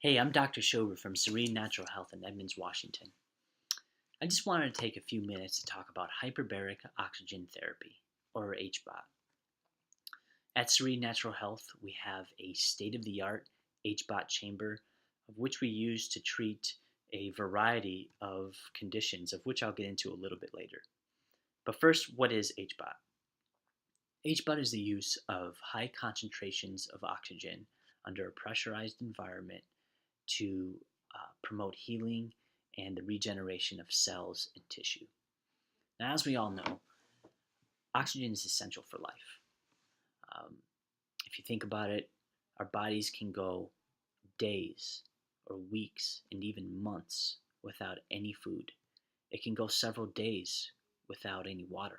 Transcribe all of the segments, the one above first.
Hey, I'm Dr. Shober from Serene Natural Health in Edmonds, Washington. I just wanted to take a few minutes to talk about hyperbaric oxygen therapy, or HBOT. At Serene Natural Health, we have a state of the art HBOT chamber, of which we use to treat a variety of conditions, of which I'll get into a little bit later. But first, what is HBOT? HBOT is the use of high concentrations of oxygen under a pressurized environment to promote healing and the regeneration of cells and tissue. Now, as we all know, oxygen is essential for life. Um, if you think about it, our bodies can go days or weeks and even months without any food. It can go several days without any water.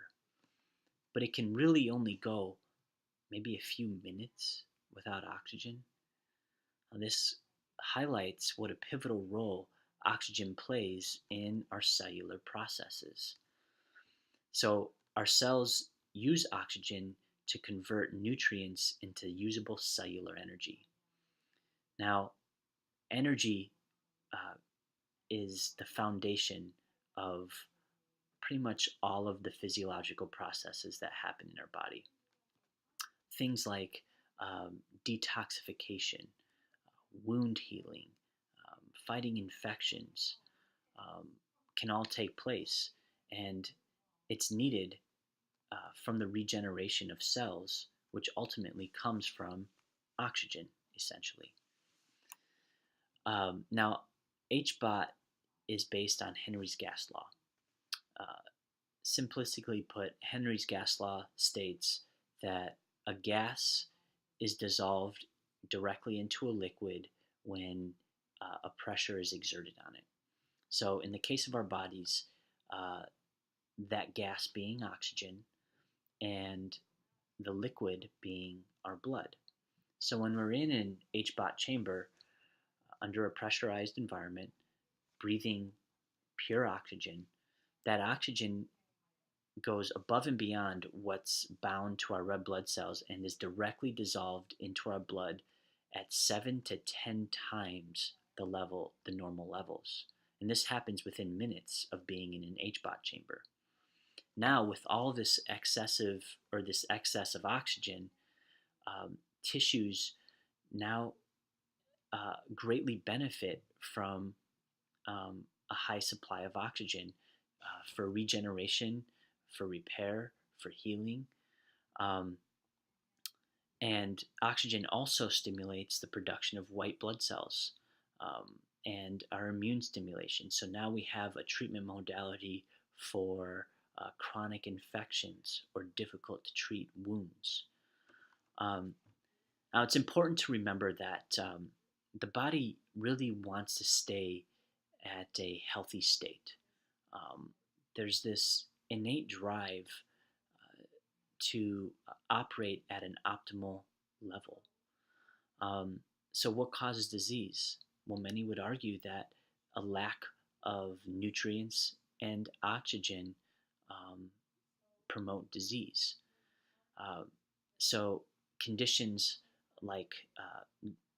But it can really only go maybe a few minutes without oxygen. Now, this highlights what a pivotal role oxygen plays in our cellular processes. So, our cells use oxygen to convert nutrients into usable cellular energy. Now, energy uh, is the foundation of pretty much all of the physiological processes that happen in our body. Things like detoxification, wound healing, fighting infections um, can all take place, and it's needed from the regeneration of cells, which ultimately comes from oxygen, essentially. Now, HBOT is based on Henry's gas law. Uh, Simplistically put, Henry's gas law states that a gas is dissolved directly into a liquid when a pressure is exerted on it. So, in the case of our bodies, uh, that gas being oxygen and the liquid being our blood. So, when we're in an HBOT chamber under a pressurized environment, breathing pure oxygen, that oxygen goes above and beyond what's bound to our red blood cells and is directly dissolved into our blood at 7 to 10 times the normal levels. And this happens within minutes of being in an HBOT chamber. Now, with all this this excess of oxygen, tissues now greatly benefit from a high supply of oxygen for regeneration, for repair, for healing. Um, and oxygen also stimulates the production of white blood cells and our immune stimulation. So now we have a treatment modality for chronic infections or difficult to treat wounds. Um, Now, it's important to remember that the body really wants to stay at a healthy state. Um, there's this innate drive to operate at an optimal level. Um, so, what causes disease? Well, many would argue that a lack of nutrients and oxygen um, promote disease. Uh, so, conditions like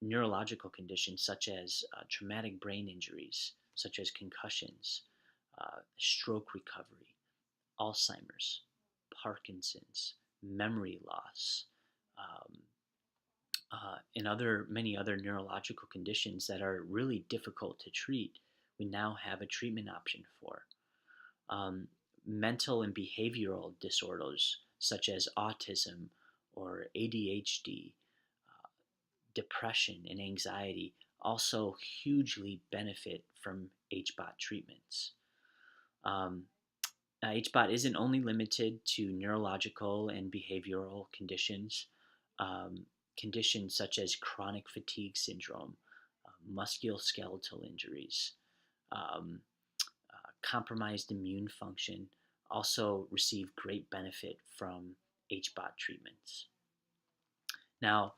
neurological conditions such as traumatic brain injuries, such as concussions, stroke recovery, Alzheimer's, Parkinson's, memory loss, um, and many other neurological conditions that are really difficult to treat, we now have a treatment option for. Um, Mental and behavioral disorders such as autism or ADHD, depression, and anxiety also hugely benefit from HBOT treatments. Um, HBOT isn't only limited to neurological and behavioral conditions. Um, Conditions such as chronic fatigue syndrome, musculoskeletal injuries, um, compromised immune function also receive great benefit from HBOT treatments. Now,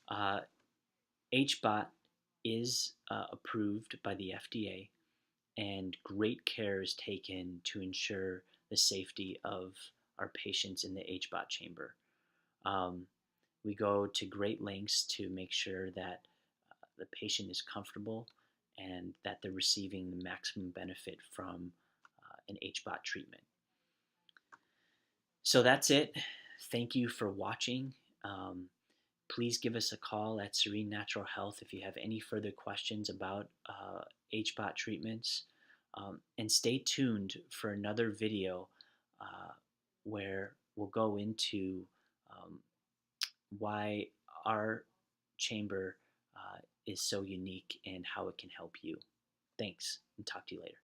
uh, HBOT is approved by the FDA, and great care is taken to ensure the safety of our patients in the HBOT chamber. Um, we go to great lengths to make sure that the patient is comfortable and that they're receiving the maximum benefit from an HBOT treatment. So that's it. Thank you for watching. Please give us a call at Serene Natural Health if you have any further questions about HBOT treatments. And stay tuned for another video where we'll go into why our chamber is so unique and how it can help you. Thanks, and talk to you later.